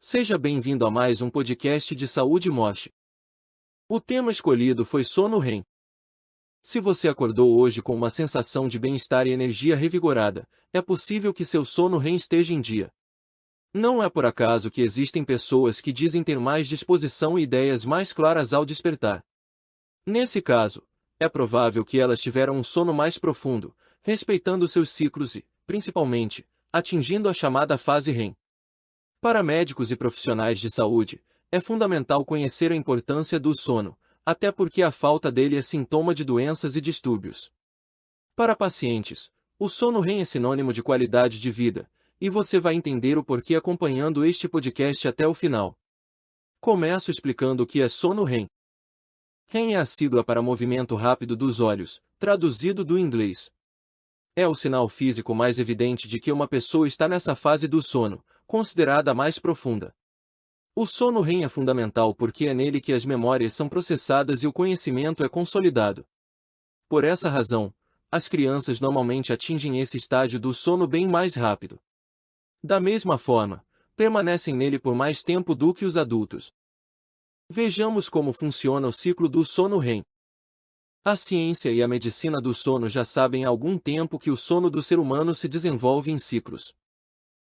Seja bem-vindo a mais um podcast de saúde e morte. O tema escolhido foi sono REM. Se você acordou hoje com uma sensação de bem-estar e energia revigorada, é possível que seu sono REM esteja em dia. Não é por acaso que existem pessoas que dizem ter mais disposição e ideias mais claras ao despertar. Nesse caso, é provável que elas tiveram um sono mais profundo, respeitando seus ciclos e, principalmente, atingindo a chamada fase REM. Para médicos e profissionais de saúde, é fundamental conhecer a importância do sono, até porque a falta dele é sintoma de doenças e distúrbios. Para pacientes, o sono REM é sinônimo de qualidade de vida, e você vai entender o porquê acompanhando este podcast até o final. Começo explicando o que é sono REM. REM é a sigla para movimento rápido dos olhos, traduzido do inglês. É o sinal físico mais evidente de que uma pessoa está nessa fase do sono, considerada a mais profunda. O sono REM é fundamental porque é nele que as memórias são processadas e o conhecimento é consolidado. Por essa razão, as crianças normalmente atingem esse estágio do sono bem mais rápido. Da mesma forma, permanecem nele por mais tempo do que os adultos. Vejamos como funciona o ciclo do sono REM. A ciência e a medicina do sono já sabem há algum tempo que o sono do ser humano se desenvolve em ciclos.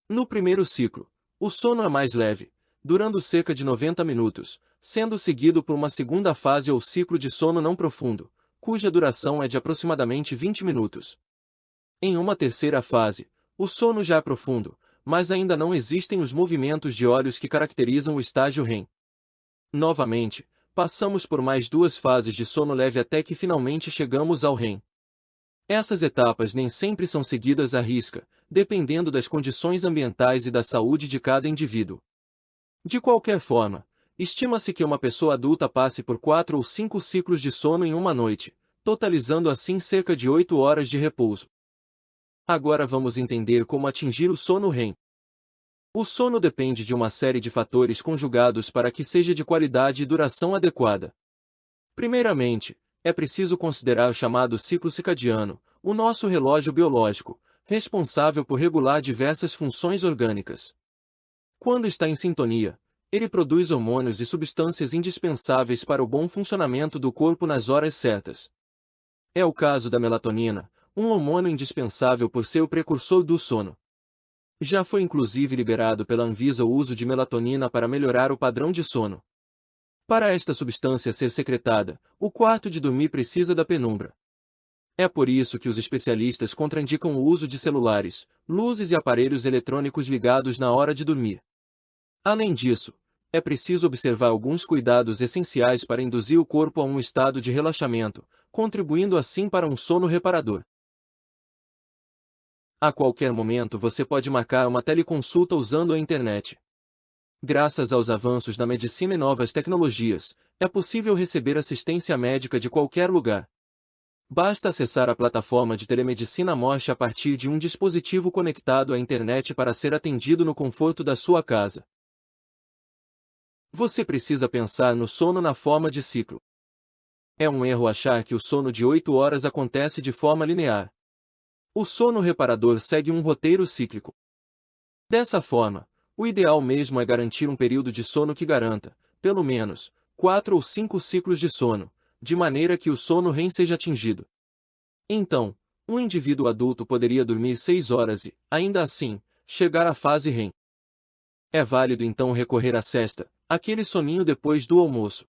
No primeiro ciclo, o sono é mais leve, durando cerca de 90 minutos, sendo seguido por uma segunda fase ou ciclo de sono não profundo, cuja duração é de aproximadamente 20 minutos. Em uma terceira fase, o sono já é profundo, mas ainda não existem os movimentos de olhos que caracterizam o estágio REM. Novamente, passamos por mais duas fases de sono leve até que finalmente chegamos ao REM. Essas etapas nem sempre são seguidas à risca, dependendo das condições ambientais e da saúde de cada indivíduo. De qualquer forma, estima-se que uma pessoa adulta passe por 4 ou 5 ciclos de sono em uma noite, totalizando assim cerca de 8 horas de repouso. Agora vamos entender como atingir o sono REM. O sono depende de uma série de fatores conjugados para que seja de qualidade e duração adequada. Primeiramente, é preciso considerar o chamado ciclo circadiano, o nosso relógio biológico, responsável por regular diversas funções orgânicas. Quando está em sintonia, ele produz hormônios e substâncias indispensáveis para o bom funcionamento do corpo nas horas certas. É o caso da melatonina, um hormônio indispensável por ser o precursor do sono. Já foi inclusive liberado pela Anvisa o uso de melatonina para melhorar o padrão de sono. Para esta substância ser secretada, o quarto de dormir precisa da penumbra. É por isso que os especialistas contraindicam o uso de celulares, luzes e aparelhos eletrônicos ligados na hora de dormir. Além disso, é preciso observar alguns cuidados essenciais para induzir o corpo a um estado de relaxamento, contribuindo assim para um sono reparador. A qualquer momento você pode marcar uma teleconsulta usando a internet. Graças aos avanços na medicina e novas tecnologias, é possível receber assistência médica de qualquer lugar. Basta acessar a plataforma de telemedicina Morte a partir de um dispositivo conectado à internet para ser atendido no conforto da sua casa. Você precisa pensar no sono na forma de ciclo. É um erro achar que o sono de 8 horas acontece de forma linear. O sono reparador segue um roteiro cíclico. Dessa forma, o ideal mesmo é garantir um período de sono que garanta, pelo menos, 4 ou 5 ciclos de sono, de maneira que o sono REM seja atingido. Então, um indivíduo adulto poderia dormir 6 horas e, ainda assim, chegar à fase REM. É válido então recorrer à sesta, aquele soninho depois do almoço.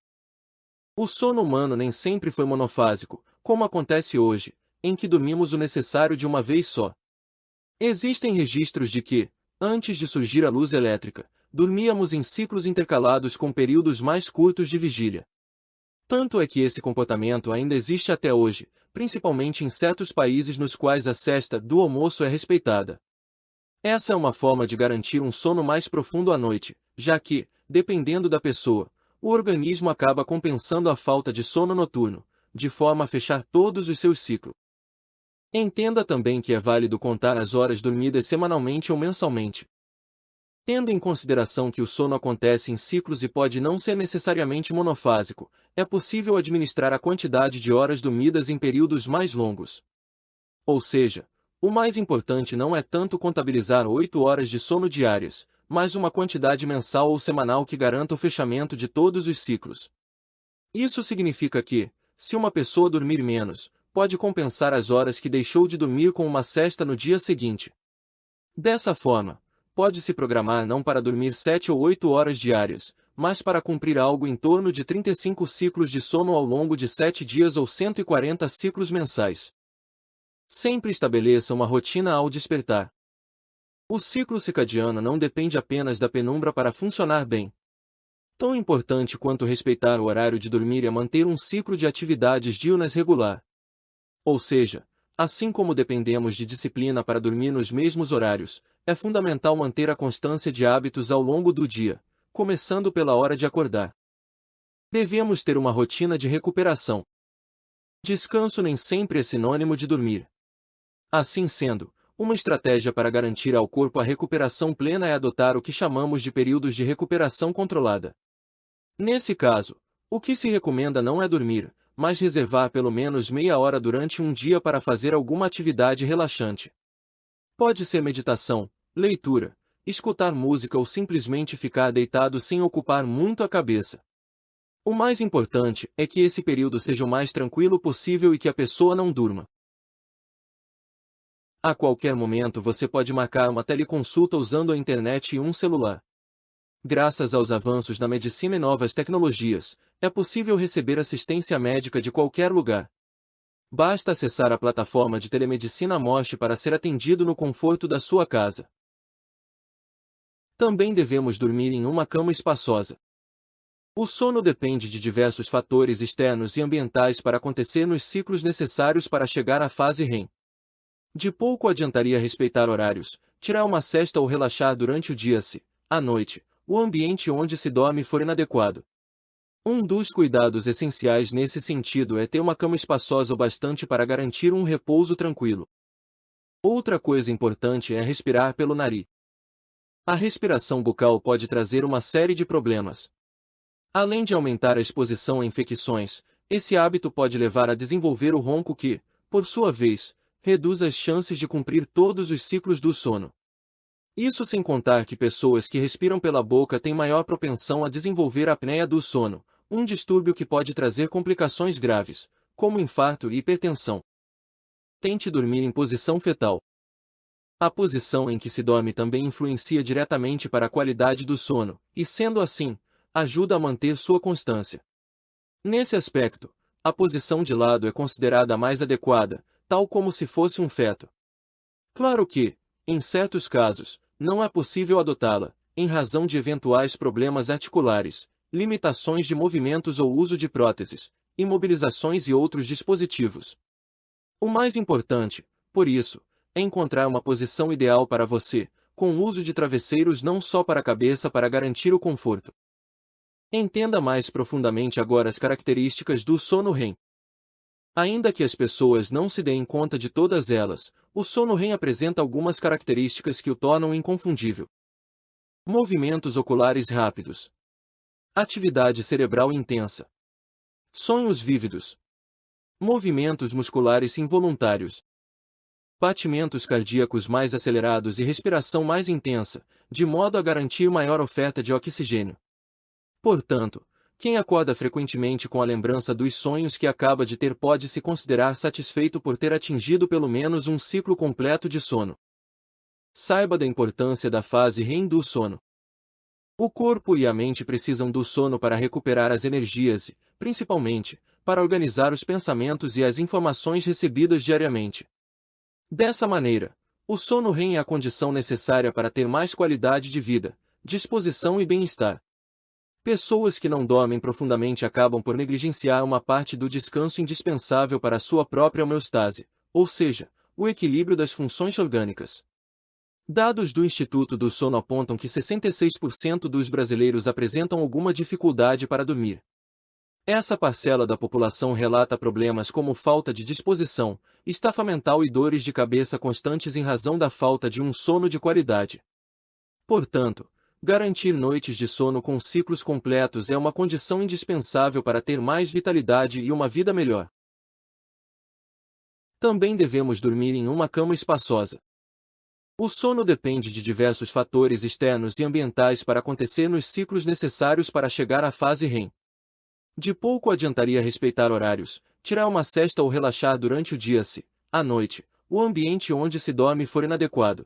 O sono humano nem sempre foi monofásico, como acontece hoje, em que dormimos o necessário de uma vez só. Existem registros de que, antes de surgir a luz elétrica, dormíamos em ciclos intercalados com períodos mais curtos de vigília. Tanto é que esse comportamento ainda existe até hoje, principalmente em certos países nos quais a sesta do almoço é respeitada. Essa é uma forma de garantir um sono mais profundo à noite, já que, dependendo da pessoa, o organismo acaba compensando a falta de sono noturno, de forma a fechar todos os seus ciclos. Entenda também que é válido contar as horas dormidas semanalmente ou mensalmente. Tendo em consideração que o sono acontece em ciclos e pode não ser necessariamente monofásico, é possível administrar a quantidade de horas dormidas em períodos mais longos. Ou seja, o mais importante não é tanto contabilizar 8 horas de sono diárias, mas uma quantidade mensal ou semanal que garanta o fechamento de todos os ciclos. Isso significa que, se uma pessoa dormir menos, pode compensar as horas que deixou de dormir com uma sesta no dia seguinte. Dessa forma, pode-se programar não para dormir 7 ou 8 horas diárias, mas para cumprir algo em torno de 35 ciclos de sono ao longo de 7 dias ou 140 ciclos mensais. Sempre estabeleça uma rotina ao despertar. O ciclo circadiano não depende apenas da penumbra para funcionar bem. Tão importante quanto respeitar o horário de dormir é manter um ciclo de atividades diurnas regular. Ou seja, assim como dependemos de disciplina para dormir nos mesmos horários, é fundamental manter a constância de hábitos ao longo do dia, começando pela hora de acordar. Devemos ter uma rotina de recuperação. Descanso nem sempre é sinônimo de dormir. Assim sendo, uma estratégia para garantir ao corpo a recuperação plena é adotar o que chamamos de períodos de recuperação controlada. Nesse caso, o que se recomenda não é dormir, mas reservar pelo menos meia hora durante um dia para fazer alguma atividade relaxante. Pode ser meditação, leitura, escutar música ou simplesmente ficar deitado sem ocupar muito a cabeça. O mais importante é que esse período seja o mais tranquilo possível e que a pessoa não durma. A qualquer momento você pode marcar uma teleconsulta usando a internet e um celular. Graças aos avanços na medicina e novas tecnologias, é possível receber assistência médica de qualquer lugar. Basta acessar a plataforma de telemedicina Mosh para ser atendido no conforto da sua casa. Também devemos dormir em uma cama espaçosa. O sono depende de diversos fatores externos e ambientais para acontecer nos ciclos necessários para chegar à fase REM. De pouco adiantaria respeitar horários, tirar uma sesta ou relaxar durante o dia se, à noite, o ambiente onde se dorme for inadequado. Um dos cuidados essenciais nesse sentido é ter uma cama espaçosa o bastante para garantir um repouso tranquilo. Outra coisa importante é respirar pelo nariz. A respiração bucal pode trazer uma série de problemas. Além de aumentar a exposição a infecções, esse hábito pode levar a desenvolver o ronco que, por sua vez, reduz as chances de cumprir todos os ciclos do sono. Isso sem contar que pessoas que respiram pela boca têm maior propensão a desenvolver a apneia do sono, um distúrbio que pode trazer complicações graves, como infarto e hipertensão. Tente dormir em posição fetal. A posição em que se dorme também influencia diretamente para a qualidade do sono, e sendo assim, ajuda a manter sua constância. Nesse aspecto, a posição de lado é considerada a mais adequada, tal como se fosse um feto. Claro que, em certos casos, não é possível adotá-la, em razão de eventuais problemas articulares, limitações de movimentos ou uso de próteses, imobilizações e outros dispositivos. O mais importante, por isso, é encontrar uma posição ideal para você, com o uso de travesseiros não só para a cabeça para garantir o conforto. Entenda mais profundamente agora as características do sono REM. Ainda que as pessoas não se deem conta de todas elas, o sono REM apresenta algumas características que o tornam inconfundível. Movimentos oculares rápidos. Atividade cerebral intensa. Sonhos vívidos. Movimentos musculares involuntários. Batimentos cardíacos mais acelerados e respiração mais intensa, de modo a garantir maior oferta de oxigênio. Portanto, quem acorda frequentemente com a lembrança dos sonhos que acaba de ter pode se considerar satisfeito por ter atingido pelo menos um ciclo completo de sono. Saiba da importância da fase REM do sono. O corpo e a mente precisam do sono para recuperar as energias e, principalmente, para organizar os pensamentos e as informações recebidas diariamente. Dessa maneira, o sono REM é a condição necessária para ter mais qualidade de vida, disposição e bem-estar. Pessoas que não dormem profundamente acabam por negligenciar uma parte do descanso indispensável para a sua própria homeostase, ou seja, o equilíbrio das funções orgânicas. Dados do Instituto do Sono apontam que 66% dos brasileiros apresentam alguma dificuldade para dormir. Essa parcela da população relata problemas como falta de disposição, estafa mental e dores de cabeça constantes em razão da falta de um sono de qualidade. Portanto, garantir noites de sono com ciclos completos é uma condição indispensável para ter mais vitalidade e uma vida melhor. Também devemos dormir em uma cama espaçosa. O sono depende de diversos fatores externos e ambientais para acontecer nos ciclos necessários para chegar à fase REM. De pouco adiantaria respeitar horários, tirar uma siesta ou relaxar durante o dia se, à noite, o ambiente onde se dorme for inadequado.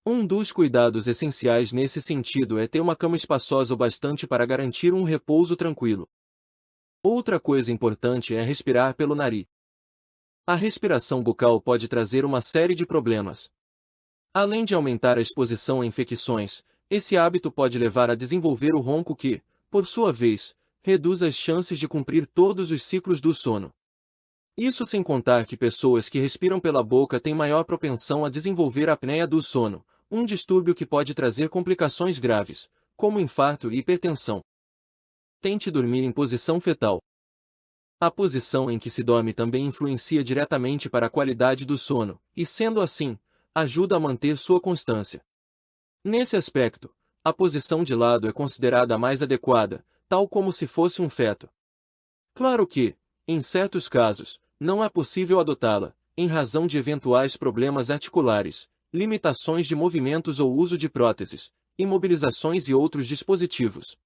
Um dos cuidados essenciais nesse sentido é ter uma cama espaçosa o bastante para garantir um repouso tranquilo. Outra coisa importante é respirar pelo nariz. A respiração bucal pode trazer uma série de problemas. Além de aumentar a exposição a infecções, esse hábito pode levar a desenvolver o ronco que, por sua vez, reduz as chances de cumprir todos os ciclos do sono. Isso sem contar que pessoas que respiram pela boca têm maior propensão a desenvolver a apneia do sono, um distúrbio que pode trazer complicações graves, como infarto e hipertensão. Tente dormir em posição fetal. A posição em que se dorme também influencia diretamente para a qualidade do sono, e sendo assim, ajuda a manter sua constância. Nesse aspecto, a posição de lado é considerada a mais adequada, tal como se fosse um feto. Claro que, em certos casos, não é possível adotá-la, em razão de eventuais problemas articulares, limitações de movimentos ou uso de próteses, imobilizações e outros dispositivos.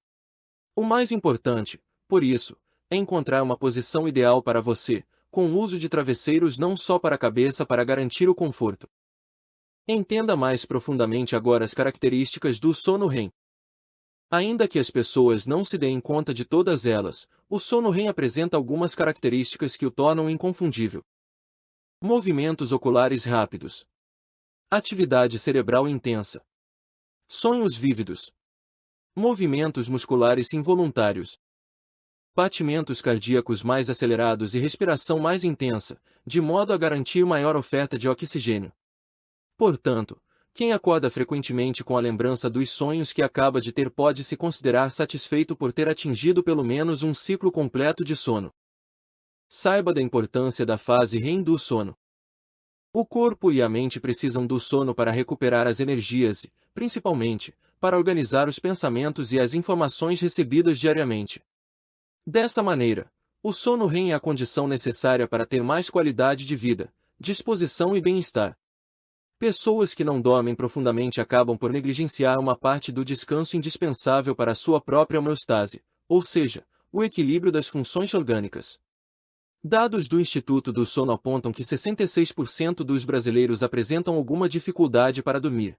O mais importante, por isso, é encontrar uma posição ideal para você, com o uso de travesseiros não só para a cabeça para garantir o conforto. Entenda mais profundamente agora as características do sono REM. Ainda que as pessoas não se deem conta de todas elas, o sono REM apresenta algumas características que o tornam inconfundível. Movimentos oculares rápidos. Atividade cerebral intensa. Sonhos vívidos. Movimentos musculares involuntários. Batimentos cardíacos mais acelerados e respiração mais intensa, de modo a garantir maior oferta de oxigênio. Portanto, quem acorda frequentemente com a lembrança dos sonhos que acaba de ter pode se considerar satisfeito por ter atingido pelo menos um ciclo completo de sono. Saiba da importância da fase REM do sono. O corpo e a mente precisam do sono para recuperar as energias e, principalmente, para organizar os pensamentos e as informações recebidas diariamente. Dessa maneira, o sono REM é a condição necessária para ter mais qualidade de vida, disposição e bem-estar. Pessoas que não dormem profundamente acabam por negligenciar uma parte do descanso indispensável para a sua própria homeostase, ou seja, o equilíbrio das funções orgânicas. Dados do Instituto do Sono apontam que 66% dos brasileiros apresentam alguma dificuldade para dormir.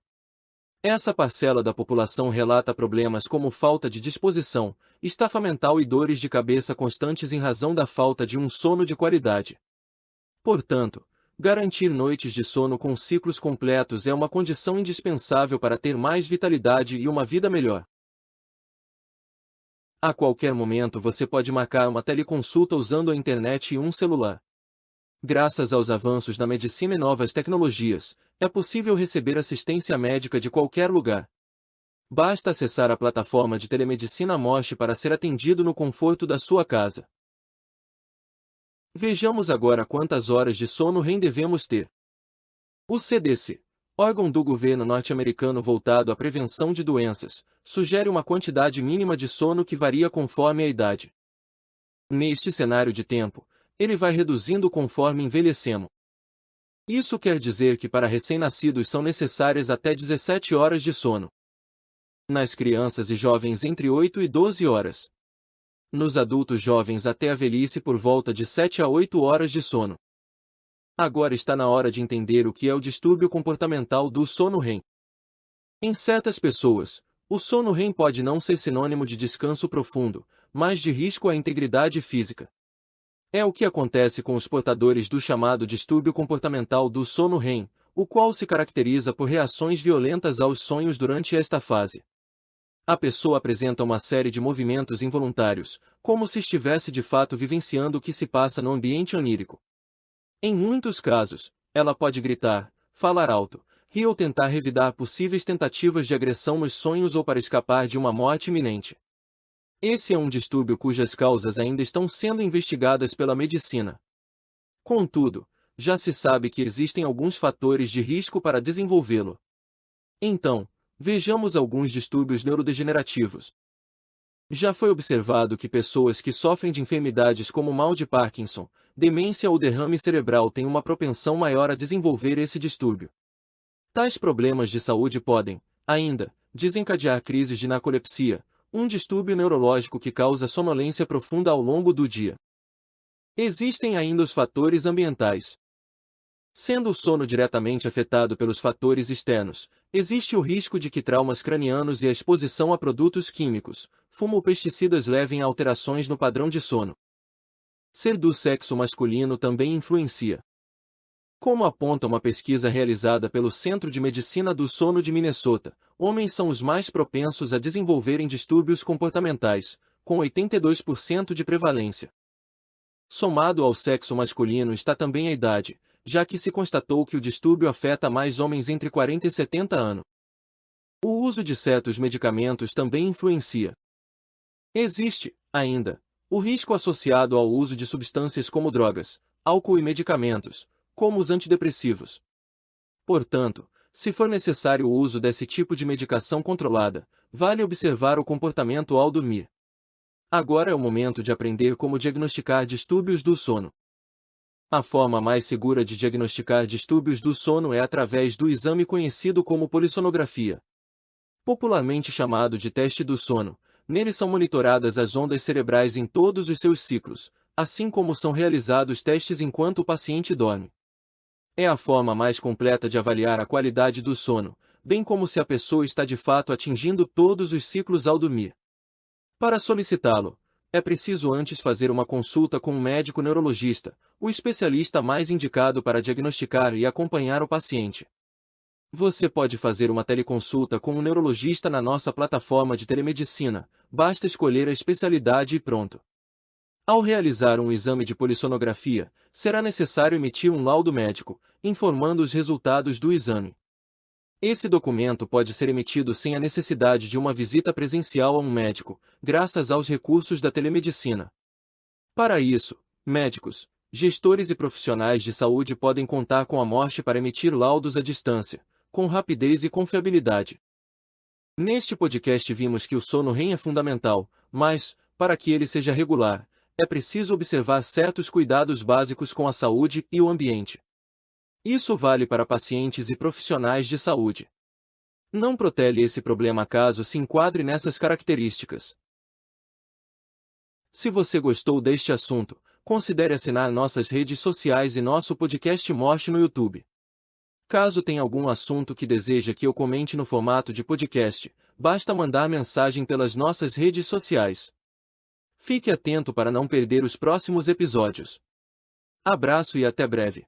Essa parcela da população relata problemas como falta de disposição, estafa mental e dores de cabeça constantes em razão da falta de um sono de qualidade. Portanto, garantir noites de sono com ciclos completos é uma condição indispensável para ter mais vitalidade e uma vida melhor. A qualquer momento você pode marcar uma teleconsulta usando a internet e um celular. Graças aos avanços na medicina e novas tecnologias, é possível receber assistência médica de qualquer lugar. Basta acessar a plataforma de telemedicina Mosh para ser atendido no conforto da sua casa. Vejamos agora quantas horas de sono REM devemos ter. O CDC, órgão do governo norte-americano voltado à prevenção de doenças, sugere uma quantidade mínima de sono que varia conforme a idade. Neste cenário de tempo, ele vai reduzindo conforme envelhecemos. Isso quer dizer que para recém-nascidos são necessárias até 17 horas de sono. Nas crianças e jovens entre 8 e 12 horas. Nos adultos jovens até a velhice por volta de 7 a 8 horas de sono. Agora está na hora de entender o que é o distúrbio comportamental do sono REM. Em certas pessoas, o sono REM pode não ser sinônimo de descanso profundo, mas de risco à integridade física. É o que acontece com os portadores do chamado distúrbio comportamental do sono REM, o qual se caracteriza por reações violentas aos sonhos durante esta fase. A pessoa apresenta uma série de movimentos involuntários, como se estivesse de fato vivenciando o que se passa no ambiente onírico. Em muitos casos, ela pode gritar, falar alto, rir ou tentar revidar possíveis tentativas de agressão nos sonhos ou para escapar de uma morte iminente. Esse é um distúrbio cujas causas ainda estão sendo investigadas pela medicina. Contudo, já se sabe que existem alguns fatores de risco para desenvolvê-lo. Então, vejamos alguns distúrbios neurodegenerativos. Já foi observado que pessoas que sofrem de enfermidades como mal de Parkinson, demência ou derrame cerebral têm uma propensão maior a desenvolver esse distúrbio. Tais problemas de saúde podem, ainda, desencadear crises de narcolepsia, um distúrbio neurológico que causa sonolência profunda ao longo do dia. Existem ainda os fatores ambientais. Sendo o sono diretamente afetado pelos fatores externos, existe o risco de que traumas cranianos e a exposição a produtos químicos, fumo ou pesticidas levem a alterações no padrão de sono. Ser do sexo masculino também influencia. Como aponta uma pesquisa realizada pelo Centro de Medicina do Sono de Minnesota, homens são os mais propensos a desenvolverem distúrbios comportamentais, com 82% de prevalência. Somado ao sexo masculino está também a idade, já que se constatou que o distúrbio afeta mais homens entre 40 e 70 anos. O uso de certos medicamentos também influencia. Existe, ainda, o risco associado ao uso de substâncias como drogas, álcool e medicamentos, como os antidepressivos. Portanto, se for necessário o uso desse tipo de medicação controlada, vale observar o comportamento ao dormir. Agora é o momento de aprender como diagnosticar distúrbios do sono. A forma mais segura de diagnosticar distúrbios do sono é através do exame conhecido como polissonografia. Popularmente chamado de teste do sono, nele são monitoradas as ondas cerebrais em todos os seus ciclos, assim como são realizados testes enquanto o paciente dorme. É a forma mais completa de avaliar a qualidade do sono, bem como se a pessoa está de fato atingindo todos os ciclos ao dormir. Para solicitá-lo, é preciso antes fazer uma consulta com um médico neurologista, o especialista mais indicado para diagnosticar e acompanhar o paciente. Você pode fazer uma teleconsulta com um neurologista na nossa plataforma de telemedicina, basta escolher a especialidade e pronto. Ao realizar um exame de polissonografia, será necessário emitir um laudo médico, informando os resultados do exame. Esse documento pode ser emitido sem a necessidade de uma visita presencial a um médico, graças aos recursos da telemedicina. Para isso, médicos, gestores e profissionais de saúde podem contar com a Morse para emitir laudos à distância, com rapidez e confiabilidade. Neste podcast vimos que o sono REM é fundamental, mas, para que ele seja regular, é preciso observar certos cuidados básicos com a saúde e o ambiente. Isso vale para pacientes e profissionais de saúde. Não protele esse problema caso se enquadre nessas características. Se você gostou deste assunto, considere assinar nossas redes sociais e nosso podcast Morse no YouTube. Caso tenha algum assunto que deseja que eu comente no formato de podcast, basta mandar mensagem pelas nossas redes sociais. Fique atento para não perder os próximos episódios. Abraço e até breve.